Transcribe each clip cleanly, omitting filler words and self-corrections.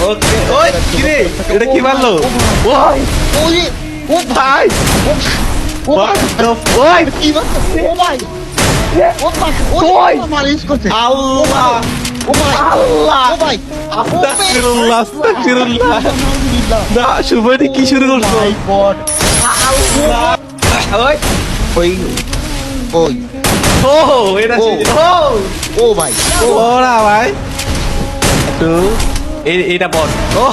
ওকে ওই কি রে এটা কি মারলো ওই ওই ও ভাই ও ভাই ওই কি মারছে ও ভাই ও ভাই ওই! ও মারিস করছে আল্লাহ ও ভাই আল্লাহ ও ভাই আস্তাগফিরুল্লাহ আস্তাগফিরুল্লাহ না শুভটি কি শুরু করছো মাই গড ওই ওই ওই ও এটা ও। ও ও ভাই ওরা ভাই তো এটা বট ও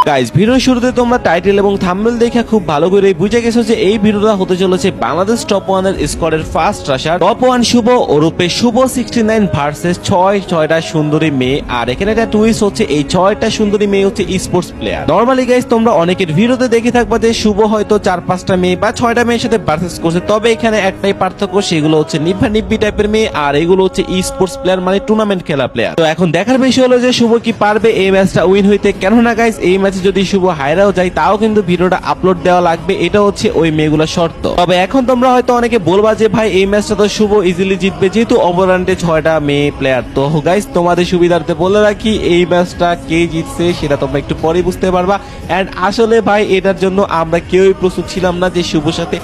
গাইস ভিডিওর শুরুতে তোমরা টাইটেল এবং থাম্বনেল দেখে খুব ভালো করে বুঝে গেছো যে এই ভিডিওটা হতে চলেছে বাংলাদেশ টপ 1 এর স্কোয়াডের ফার্স্ট রাশার টপ 1 শুভ ওরূপে শুভ 69 ভার্সেস 6টা সুন্দরী মেয়ে আর এখানে একটা টুইস্ট হচ্ছে এই 6টা সুন্দরী মেয়ে হচ্ছে স্পোর্টস প্লেয়ার নরমালি গাইস তোমরা অনেকের ভিডিওতে দেখে থাকবা যে শুভ হয়তো 4-5টা মেয়ে বা 6টা মেয়ের সাথে ভার্সেস করছে তবে এখানে একটাই পার্থক্য সেগুলো হচ্ছে নিভা নিব্বি টাইপের মেয়ে আর এগুলো হচ্ছে স্পোর্টস প্লেয়ার মানে টুর্নামেন্ট খেলা প্লেয়ার তো এখন দেখার বিষয় হলো যে শুভ কি পারবে এই ম্যাচটা উইন হইতে কেননা গাইস এই ম্যাচে যদি শুভ হায়রাও যায় তাও কিন্তু ভিডিওটা আপলোড দেওয়া লাগবে এটা হচ্ছে ওই মেয়েগুলোর শর্ত তবে এখন তোমরা হয়তো অনেকে বলবা যে ভাই এই ম্যাচটা তো শুভ ইজিলি জিতবে যেহেতু ওভাররাউন্ডে 6টা মেয়ে প্লেয়ার তো গাইস তোমাদের সুবিধার্থে বলে রাখি এই ম্যাচটা কে জিতছে সেটা তোমরা একটু পরে বুঝতে পারবা এন্ড আসলে ভাই এটার জন্য আমরা কেউই প্রস্তুত ছিলাম না যে শুভর সাথে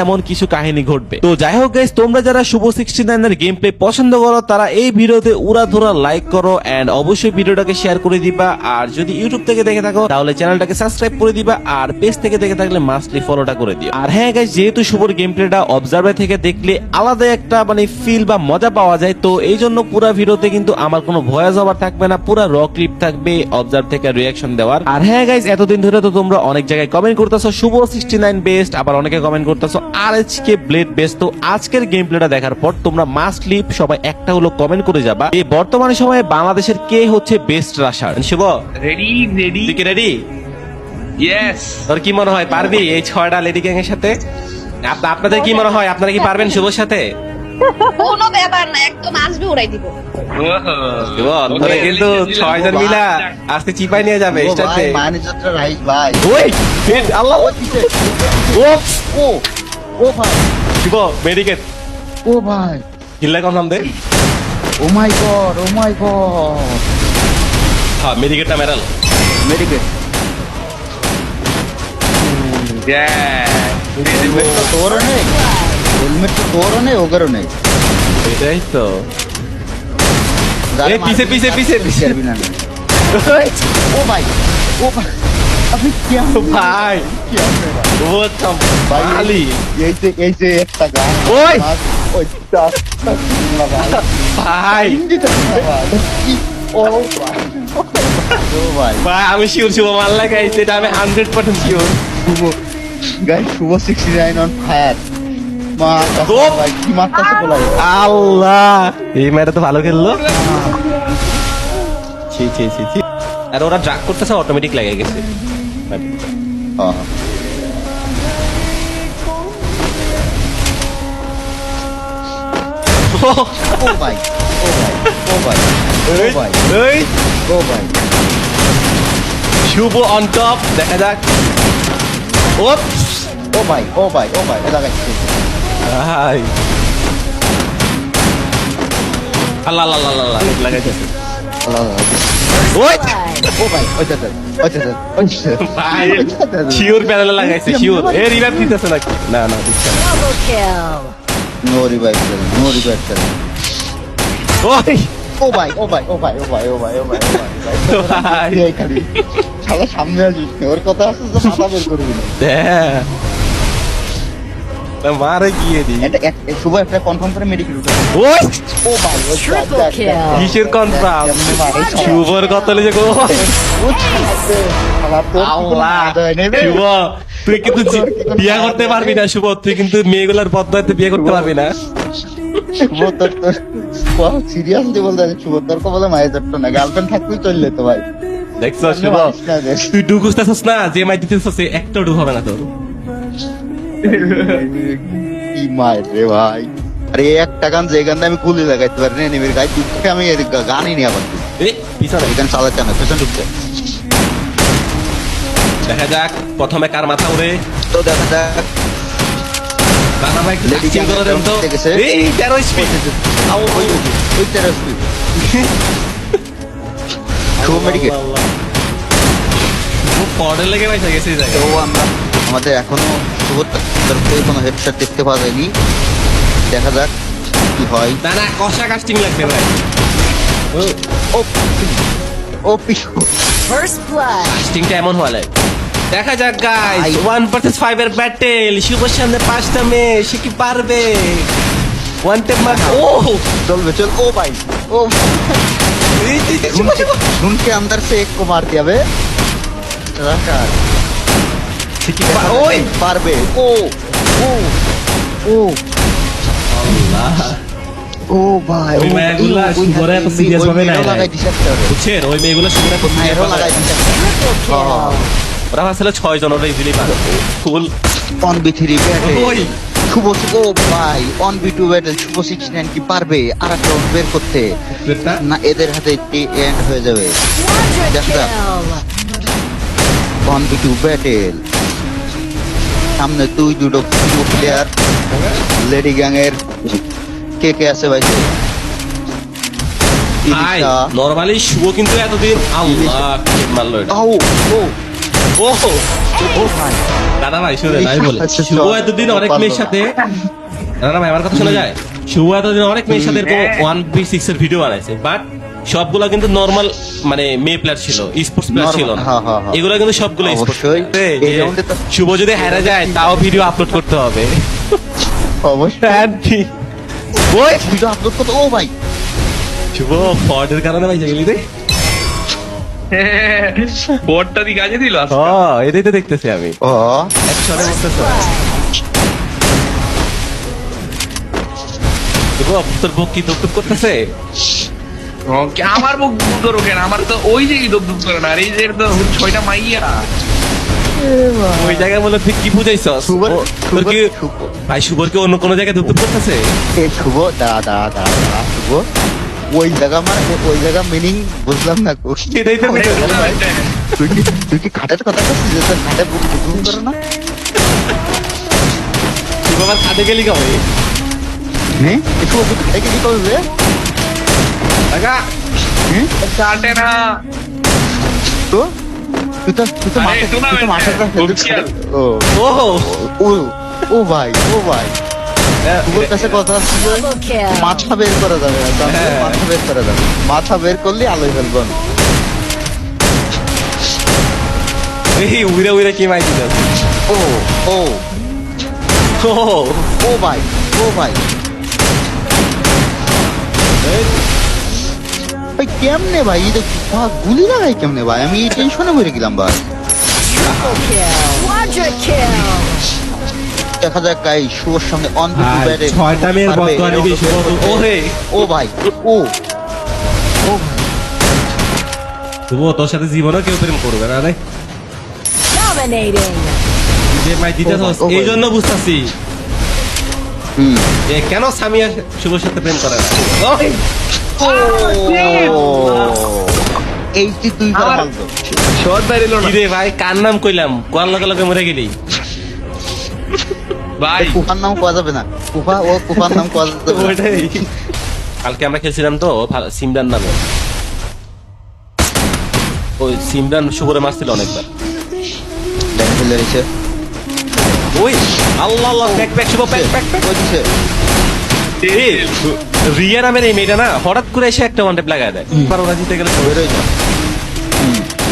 এমন কিছু কাহিনী ঘটবে তো যাই হোক গাইস তোমরা যারা শুভ 69 এর গেম প্লে পছন্দ করো তারা এই ভিডিওতে উড়াধুরা লাইক করো এন্ড অবশ্যই ভিডিওটাকে শেয়ার করে দিবা আর যদি ইউটিউব থেকে দেখে থাকো তাহলে চ্যানেলটাকে সাবস্ক্রাইব করে দিবা আর পেজ থেকে দেখে থাকলে মাস্টলি ফলোটা করে দিও আর হ্যাঁ গাইস যেহেতু শুভর গেম প্লেটা অবজার্ভার থেকে দেখলে আলাদা একটা মানে ফিল বা মজা পাওয়া যায় তো এই জন্য পুরো ভিডিওতে কিন্তু আমার কোনো ভয়েস ওভার থাকবে না পুরো র ক্লিপ থাকবে অবজার্ভ থেকে রিঅ্যাকশন দেওয়ার আর হ্যাঁ গাইস এতদিন ধরে তো তোমরা অনেক জায়গায় কমেন্ট করতেছো শুভ 69 বেস্ট আবার অনেকে কমেন্ট করতেছো আরএচকে ব্লেড বেস্ট তো আজকের গেম প্লেটা দেখার পর তোমরা মাস্টলি সবাই একটা হলো কমেন্ট করে যাবা এই বর্তমানে সময়ে বাংলাদেশের কে হচ্ছে বেস্ট রাশার শুভ রেডি তুই কি রেডি ইয়েস তোর কি মনে হয় পারবি এই 6টা লেডি গ্যাং এর সাথে আপনাদের কি মনে হয় আপনারা কি পারবেন শুভর সাথে কোনো ব্যাপার না একদম আসবে উড়াই দিব শুভ তোরা কিন্তু 6 জন মিলা আজকে চিপাই নিয়ে যাবে ও ভাই স্টার্টে মানিজাত্রা রাইট ভাই ওই হিট আল্লাহ ও দিছে ও ও ও ভাই শুভ মেডিকেট ও ভাই কিল্লা কোন নাম দে ও মাই গড হ্যাঁ মেডিকেটটা মেরাল মেডিকেট হেলমেট তো তোরও নেই হেলমেট তো তোরও নেই ওগেরও নেই এটাই তো যারা এ, পিছে, মারবে, পিছে, তারা পিছে, পিছে। পারবি না। ও ভাই আপনি কি ভাই ও ভাই এই যে একটা গান ওই! ওই ভাই ও ভাই ও ভাই ভাই আমি শিওর শুভ মাল্লা গাইছে এটা আমি 100% sure Shubho guys Shubho 69 on fire মা ও! ভাই কি মারতাছে বলা আল্লাহ এই ম্যাটা তো ভালো খেললো ছি ছি ছি ছি আর ওরা ড্রাগ করতেছে অটোমেটিক লেগে গেছে ও ভাই ও ভাই ও ভাই ও ভাই এই ও ভাই শুভ অন টপ দেখা যাক ওপস ও ভাই ও ভাই ও ভাই এটা গাইছে ভাই আল্লাহ আল্লাহ আল্লাহ আল্লাহ লাগাইতেছে ওই ও ভাই ওইটা ভাই শিওর প্যানেলে লাগাইছে শিওর এ রিভাইভ দিতেছে নাকি না না দিচ্ছে না double kill no revive no revive ওই ও ভাই ও ভাই ও ভাই ও ভাই ও ভাই ও ভাই ভাই এই খালি শালা সামনে আসিস ওর কথা আছে যে মাথা বের করবি না হ্যাঁ মারে গিয়ে দি এটা শুভ একটা কনফার্ম করে মেডিকেল উঠে ওই ও ভাই ও Triple kill. কিসের কনফার্ম শুভর কতলে যে গো আল্লাহ শুভ তুই কিন্তু বিয়া করতে পারবি না শুভ তুই কিন্তু মেয়েগুলার বদলাতে বিয়ে করতে পারবি না শুভ তোর সিরিয়াসলি বলতে শুভ তোর কো বলে মায়ের জট্ট না গার্লফ্রেন্ড থাকতেই চললে তো ভাই দেখছো শুভ তুই ডু গুস্তাছস না যে মাই দিতেছস একটা ডু হবে না তোর কি মায়ের রে ভাই আরে একটা গান যে গান আমি গুলি লাগাইতে পারি না নিমের গায়ে দুঃখে আমি এর গানই নিয়ে আবার এ পিছনে এখানে চালাচ্ছে না পেছন ঢুকছে দেখা যাক প্রথমে কার মাথা উড়ে তো দেখা যাক রানা ভাই একটু Lady চিন্তা করে দেন তো Gaga দেখেছে। এই 13 স্পিড ওই তেরো স্পিড শুভ মেডিকেট। পড়ে লেগে পয়সা গেছে এই জায়গায়। তো আমরা আমাদের এখনো শুভর তরফ থেকে কোনো হেডশট দেখতে পাওয়া যায়নি, দেখা যাক কি হয়। না না, কষা কাস্টিং লাগবে ভাই। ও ও পিছু First blood. কাস্টিংটা এমন হলে দেখা যাক গাইস, ভাই। 1 vs 5 এর ব্যাটেল। শুভর সামনে 5টা মেয়ে, সে কি পারবে? ওয়ান টেপ মার। ও चल चल। ओ भाई ओ ढूंढ के अंदर से एक को मार दिया बे रकार ওই पारबे ओ ओ ओ আল্লাহ, ओ भाई ওই মেয়েগুলা শুভরে এত serious ভাবে নাই, নাই। লাগাই দিছে একটা বুঝছেন ওই মেয়েগুলো শুভরে প্রথমে মেয়েরও লাগাই দিছে Triple kill. ওরা আসলে 6 জন, ওরা ইজিলি পারে ফুল। অন বি3 ব্যাটেল ওই শুভ ও ভাই অন বি2 ব্যাটেল শুভ 69 কি পারবে আরেকটা রাউন্ড বের করতে বেটা না? এদের হাতে এন্ড হয়ে যাবে। Quadra That's kill. On B2 battle, সামনে দুটো প্লেয়ার লেডি গ্যাং এর কে কে আছে ভাই? ভাই নরমালি শুভ কিন্তু এতদিন আল্লাহ কে মারলো এটা। ও ও ও ও ভাই দাদা ভাই শুনেন আমি বলি, আচ্ছা, শুভ এতদিন অনেক মেয়ের সাথে, দাদা ভাই আমার কথা শোনা যায়, শুভ এতদিন অনেক মেয়ের সাথে এরকম 1v6 এর ভিডিও বানাইছে, বাট সবগুলা কিন্তু নরমাল মানে মেয়ে প্লেয়ার ছিল, স্পোর্টস প্লেয়ার Normal, ছিল না। হ্যাঁ, হ্যাঁ, হ্যাঁ। এগুলো কিন্তু সবগুলো অবশ্যই। এই রাউন্ডে তো শুভ যদি হারা যায় তাও ভিডিও আপলোড করতে হবে। অবশ্যই ওই ভিডিও আপলোড করতে। ও ভাই শুভ ফর্ডের কারণে ভাই গেলি রে। বোর্ডটা দি কাজে দিল আজকে। এটাই তো দেখতেছি আমি। ও একশনে বলতেছ শুভ, তোর বুক কি দুপ করতেছে? আমার বুক ধরো কেন? আমার তো ওই যে দুপ দুপ করে না, আর এই যে তো 6টা মাইয়া। ওই জায়গায় বলে তুই কি বুঝাইছস? শুভর- তোর কি শুভ- ভাই শুভর কি অন্য কোনো জায়গায় দুপ করতেছে? এ শুভ দাঁড়া শুভ ওই জায়গা মানে ওই জায়গা মিনিং বুঝলাম না। এটাই তো তুই কি খাটের কথা বলছিস যে তোর খাটে বুঝুন করে না? শুভ আমার খাটে গেলি কবে? হ্যাঁ একটু খাটে কি করবে? টাকা হ্যাঁ কাটে না। তো তুই তো আরে, মাঠে শোনা তুই তো না, মাঠে official। ও ও ও ও ভাই তোর কাছে কথা আছে যে Double kill. মাথা বের করা যাবে না, তাহলে হ্যাঁ। মাথা বের করা যাবে, মাথা বের করলে আলোয় ফেলবো না। এই উইরা উইরা কি মাই দিতাস? ও ও ও ও ভাই ভাই কেমনে ভাই এটা গুলি লাগাই কেমনে ভাই? আমি টেনশনে পড়ে গেলাম ভাই। Triple kill. Quadra kill. দেখা যাক গাই শুভর সামনে অন ভাই, 6টা মেয়ের বদয়া নিবি শুভ। ওরে ও ভাই ও ও শুভ, তোর সাথে জীবনও কেউ প্রেম করবে না রে। Dominating. যে মাই দিতাস ও ভাই। এই জন্য বুঝতাছি হুম যে কেন সামিয়া শুভর সাথে প্রেম করে না। ওই, এই যে তুই আমার- মারলো শট বাইরেলো না কি রে ভাই, কার নাম কইলাম? কোয়ার লগে লগে মরে গেলি। ভাই। কুফার নাম কোয়া যাবে না, কুফার নাম কোয়া যাবে না। ওইটাই। কালকে আমরা খেলছিলাম তো সিমরান নামে, ওই সিমরান শুভরে মারছিল অনেকবার। ব্যাংক ফেলে দিছে ওই আল্লাহ আল্লাহ, ব্যাক ব্যাক শুভ, ব্যাক ব্যাক ব্যাক। ওই দিছে। এই, রিয়া নামের এই মেয়েটা না হঠাৎ করে এসে একটা ওয়ান টেপ লাগায় দেয়। এবার ওরা জিতে গেলে বেরোয় যা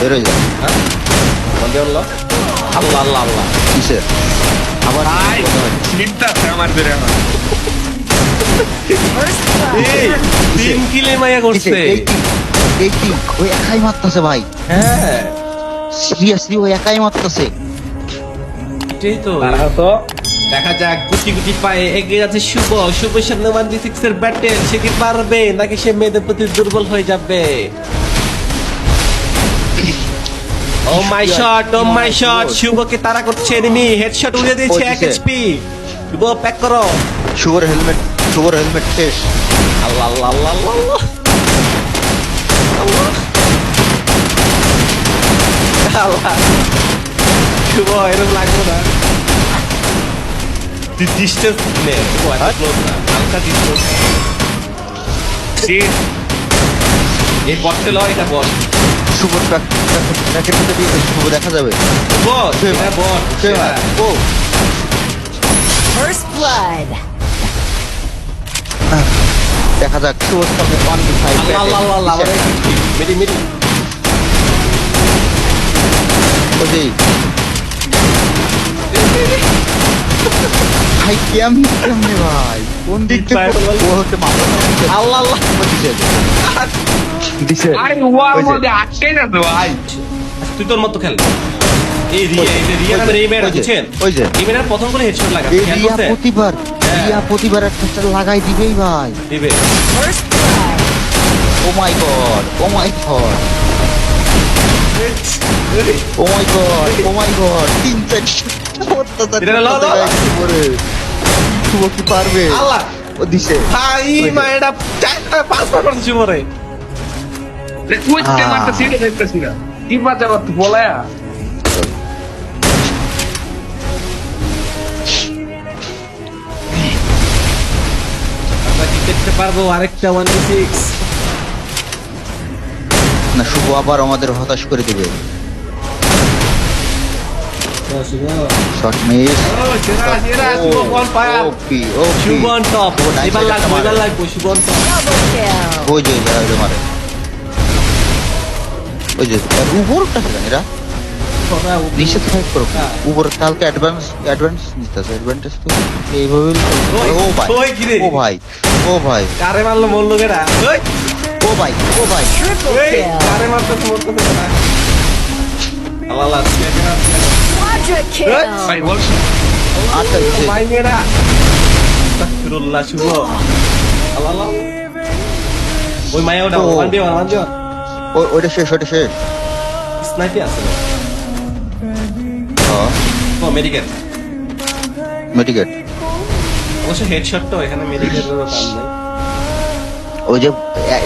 বেরোয় যা আল্লাহ আল্লাহ আল্লাহ। কিসে আবার ভাই চিন্তা আছে আমার ধরে আমার। First blood. এই, তিন কিলে মাইয়া কিসে? করছে। এই টিম ওই একাই মারতেছে ভাই, হ্যাঁ সিরিয়াসলি ওই একাই মারতেছে। এটাই তো। দেখা যাক গুটি গুটি পায়ে এগিয়ে যাচ্ছে শুভ। শুভের সামনে 1v6 এর ব্যাটেল, সে কি পারবে নাকি সে মেয়েদের প্রতি দুর্বল হয়ে যাবে? ও মাই শট, ও মাই শট, শুভকে তারা করছে এনিমি, হেডশট উড়িয়ে দিয়েছে 1 HP। শুভ প্যাক করো। শুভর হেলমেট শেষ। আল্লাহ আল্লাহ আল্লাহ আল্লাহ আল্লাহ। আল্লাহ শুভ, এরকম লাগবে না। তুই ডিস্টেন্স নে, ক্লোজ না, হালকা ডিস্টেন্স। এই বটে লয়, এটা বট। শুভ ট্র্যাকের ভিতরে দিয়ে শুভ দেখা যাবে। বট এটা বট ও First blood. দেখা যাক শুভ সামনে 1v5 আল্লাহ আল্লাহ আল্লাহ মেডি মেডি ওই ভাই কেমনে ভাই কোন দিক থেকে ও হচ্ছে মাথা আল্লাহ আল্লাহ দিছে আরে ওয়ার মধ্যে আটকে না তো ভাই। তুই তোর মতো খেল এই রিয়া নামের এই মেয়েটা বুঝছেন ওই যে এই মেয়েটার প্রথম করে হেডশট লাগা এই খেয়াল রিয়া করছেন? প্রতিবার একটা লাগাই দিবেই ভাই। দিবে First blood. ও মাই গড ও মাই গড ও মাই গড ও মাই গড তিন চারটা এটা লাও, লাও। শুভ কি পারবে আল্লাহ ও দিছে ভাই মায়েরা চারটা পাঁচবার করছে শুভরে তুই মারতে সিটে দেখতেছি না কি বাজে কথা বলায়া। আমরা কি করতে পারবো আরেকটা 1v6 না শুভ আবার আমাদের হতাশ করে দিবে। শট মিস ও সেরা শুভ বল ফায়ার ওপি শুভন টপ এবার লাগবে শুভন টপ Double kill. ওই যে ওই মারে ওই যে উপরটা খেলেন এরা নিচে ফাইট করো উপর কালকে অ্যাডভান্স নিতেছে অ্যাডভান্টেজ তো এইভাবে ও ভাই ওই কি রে? ও ভাই ও ভাই কারে মারলো মরলো কেডা ওই ও ভাই ও ভাই Triple এই kill. কারে মারতে মরতে কেডা আল্লাহ আল্লাহ Quadra ভাই kill. বলছি আচ্ছা দিছে ভাই মেয়েরা আস্তাগফিরুল্লাহ শুভ আল্লাহ আল্লাহ ওই মায়া ওটা ও। 1v1 ওইটা শেষ স্নাইপি আছে হ্যাঁ ও মেডিকেল মেডিকেট অবশ্য হেডশট তো এখানে মেডিকেলের কাম নাই ওই যে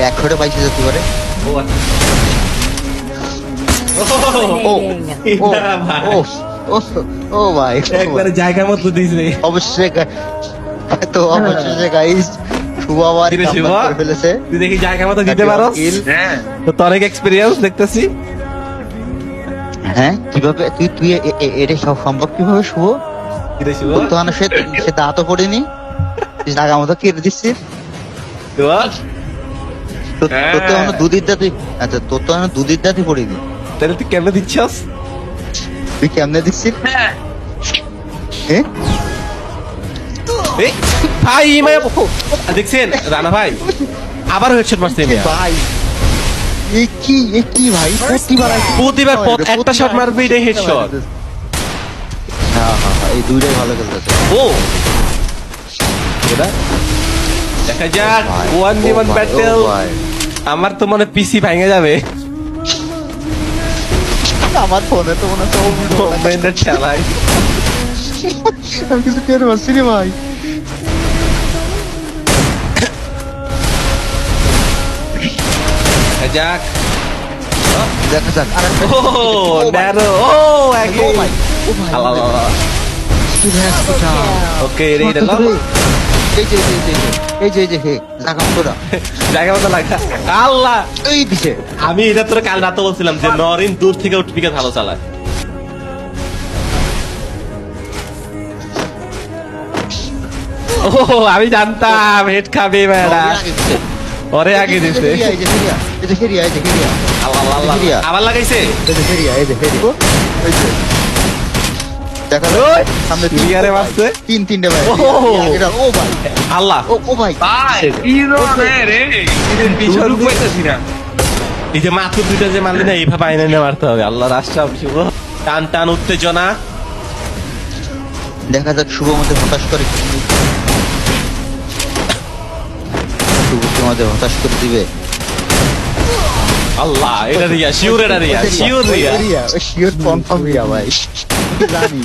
এক শটে পাইছে যেতে পারে ও আচ্ছা Dominating. ও এটা ভাই ও ও ও ভাই একবারে জায়গা মতো দিছে অবশ্যই তো অবশ্যই গাইস শুভ আবার কিরে শুভ? comeback করে ফেলেছে তুই দেখি জায়গা মতো দিতে পারো কিল। হ্যাঁ তো তোর এক্সপেরিয়েন্স দেখতেছি হ্যাঁ কিভাবে তুই এটা সব সম্ভব কিভাবে শুভ কিরে শুভ তো সে দাঁতও পড়েনি তুই জায়গা মতো কেটে দিচ্ছিস তোর তো এখনো দুধের দাঁতই আচ্ছা তোর তো এখনো দুধের দাঁতই পড়েনি তাহলে তুই কেমনে দিচ্ছস তুই কেমনে দিচ্ছিস হ্যাঁ হ্যাঁ এই ভাই মায়া দেখছেন রানা ভাই আবার হেডশট মারছে এই মেয়া। ভাই এ কি ভাই প্রতিবার একটা শট মারবে এটাই হেডশট হ্যাঁ এই দুইটাই ভালো খেলতেছে ও এটা দেখা যাক ভাই, 1v1 ও ভাই, ব্যাটেল ও ভাই। আমার তো মনে পিসি ভেঙে যাবে আমার ফোনে তো মনে হচ্ছে মোমেন্টের খেলায় আমি কিছু টের পাচ্ছি রে ভাই দেখা যাক দেখা যাক আর ও ন্যারো ও আগে ও ভাই ও ভাই আল্লাহ আল্লাহ Triple kill. ওকে রে এটা লাও এই যে হে লাগাম তোরা জায়গা মতো লাগা আল্লাহ এই দিছে আমি এটা তোর কাল রাতে বলছিলাম যে নরিন দূর থেকে উঠপিকে ভালো চালায় ও আমি জানতাম হেড খাবে ম্যাডা ওরে আগে দিছে এই যে হেরিয়া আল্লাহ আল্লাহ রিয়া। আবার লাগাইছে এই যে দেখা ওই, সামনে রিয়ারে মারছে। তিনটে ভাই ও। এটা ও ভাই আল্লাহ ও ভাই ভাই কি রে পিছন শুরু দিয়ে- করতেছি না এই যে মাত্র দুইটা যে মারলি না এইভাবে আইনে নিয়ে মারতে হবে আল্লাহ রাষ্ট্র শুভ টান টান উত্তেজনা দেখা যাক শুভ আমাদের হতাশ করে শুভ কি আমাদের হতাশ করে দিবে আল্লাহ এটা রিয়া শিওর এটা Riya sure Riya sure confirm Riya ভাই জানি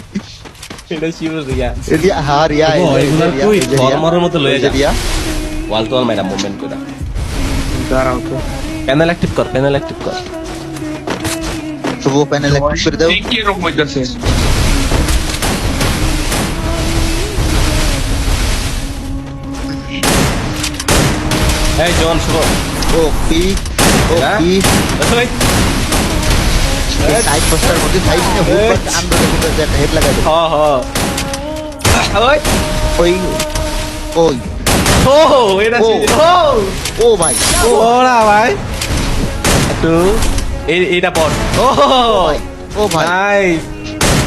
এটা শিওর রিয়া রিয়া হ্যাঁ রিয়া ও, এগুলা রিয়া, তুই রিয়া, ধর্মরের মতো লয়ে যা। রিয়া ওয়াল তো ম্যাডাম মুভমেন্ট করে দাঁড়াও তো প্যানেল অ্যাক্টিভ কর শুভ প্যানেল অ্যাক্টিভ করে দাও কি রকম হইতাছে এই জন শুভ ও পি ও হ্যাঁ? পি ওই, সাইড পোস্টার মধ্যে সাইড নিয়ে হুট করে আন্দাজে মধ্যে একটা হেড লাগাই দেব। হ হ ওই ওই ওই ও এটা ও। ও ও ভাই ও ওরা ভাই একটু এইটা পড় ও ভাই ও ভাই নাইস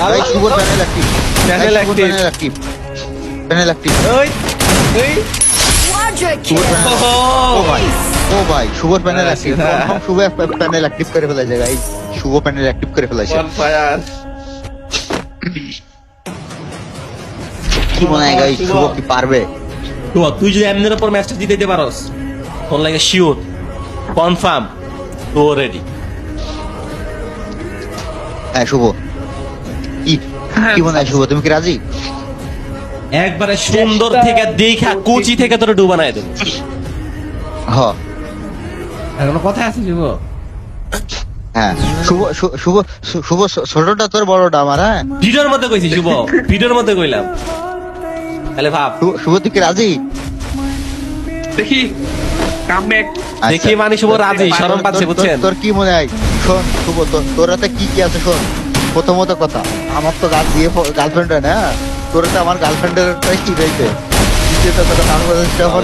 ভাই শুভর panel active Panel active. Panel active panel active ওই ওই Quadra শুভর kill. প্যানেল ও ভাই ও ভাই শুভর প্যানেল অ্যাক্টিভ শুভ প্যানেল অ্যাক্টিভ করে ফেলেছে গাইস শুভ প্যানেল অ্যাক্টিভ করে ফেলেছে অন ফায়ার কি মনে হয় গাইস শুভ কি পারবে তো তুই যদি এমনের উপর ম্যাচটা জিতে দিতে পারস তোর লাগে শিওর কনফার্ম তো রেডি হ্যাঁ শুভ কি কি মনে হয় শুভ তুমি কি রাজি একবারে সুন্দর থেকে দেখা কোচি থেকে তোর ডু বানায় দেবো হ এখনো কথা আছে যুব হ্যাঁ শুভ শুভ শুভ শুভ ছোটটা তোর বড়টা আমার হ্যাঁ ভিডিওর মধ্যে কইছি শুভ ভিডিওর মধ্যে কইলাম তাহলে ভাব শুভ তুই কি রাজি দেখি কাম ব্যাক দেখি মানে শুভ রাজি শরম পাচ্ছে বুঝছেন তোর কি মনে হয় শোন শুভ তোর হাতে কি কি আছে শোন প্রথমত কথা আমার তো গার্লফ্রেন্ড হয় না তোর তো আমার গার্লফ্রেন্ডের কি রয়েছে দ্বিতীয়ত কথা বাংলাদেশটা আমার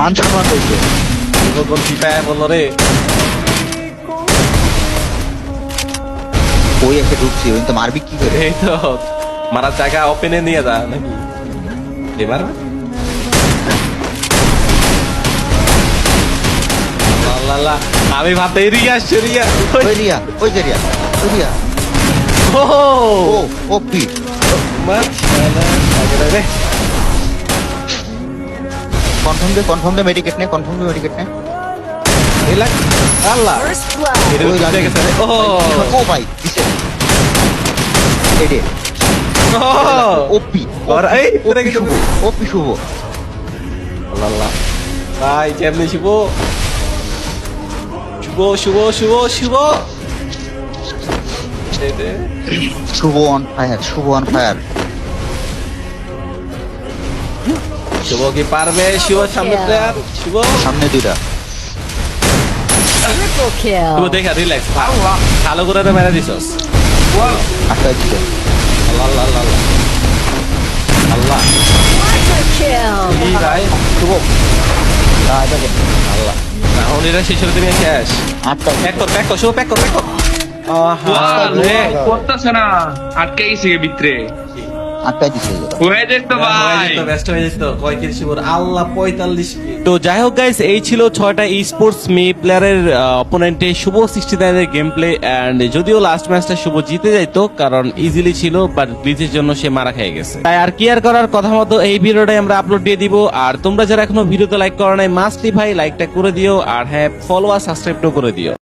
মান সম্মান রয়েছে শুভ কোন ফিফায় বললো রে ওই এসে ঢুকছি ওই তো মারবি কি করে এই তো মারার জায়গা ওপেনে নিয়ে যা নাকি এবার আল্লাহ আমি ভাবতে রিয়া রিয়া ওই রিয়া ওই যে রিয়া ওই রিয়া ও ও ও পি কনফার্ম দে মেডিকেট নে আল্লাহ First blood. এটা ওই উঠে গেছে রে। ও ও ভাই দিছে এডে ওপি আর এই উঠে গেছে। ওপি শুভ আল্লাহ ভাই কেমনে শুভ শুভ শুভ শুভ শুভ দে দে। শুভ অন ফায়ার শুভ কি পারবে শুভ সামনে প্লেয়ার শুভ সামনে দুইটা Triple শুভ kill. দেখা রিল্যাক্স ভালো করে তো মেরে দিছস আটটা দিছে আল্লাহ আল্লাহ আল্লাহ আল্লাহ আল্লাহ Quadra kill. কি ভাই শুভ এটাকে আল্লাহ রাউন্ড এটা শেষ হতে নিয়ে শেষ আটটা প্যাক কর শুভ প্যাক কর রে করতেছে না আটকে গেছে ভিতরে আটটা দিছে হয়ে যেত ভাই ব্যস্ত হয়ে যেত কয় কিল শুভর আল্লাহ 45 তো যাই হোক গাইস এই ছিল 6টা ই স্পোর্টস মে প্লেয়ারের অপোনেন্টে শুভ 69 এর গেম প্লে এন্ড যদিও লাস্ট ম্যাচটা শুভ জিতে যাইতো কারণ ইজিলি ছিল বাট গ্লিচের জন্য সে মারা খেয়ে গেছে তাই আর কি আর করার কথা মতো এই ভিডিওটাই আমরা আপলোড দিয়ে দিব আর তোমরা যারা এখনো ভিডিওতে লাইক করো নাই মাস্টলি ভাই লাইকটা করে দিও আর হ্যাঁ ফলো আর সাবস্ক্রাইবও করে দিও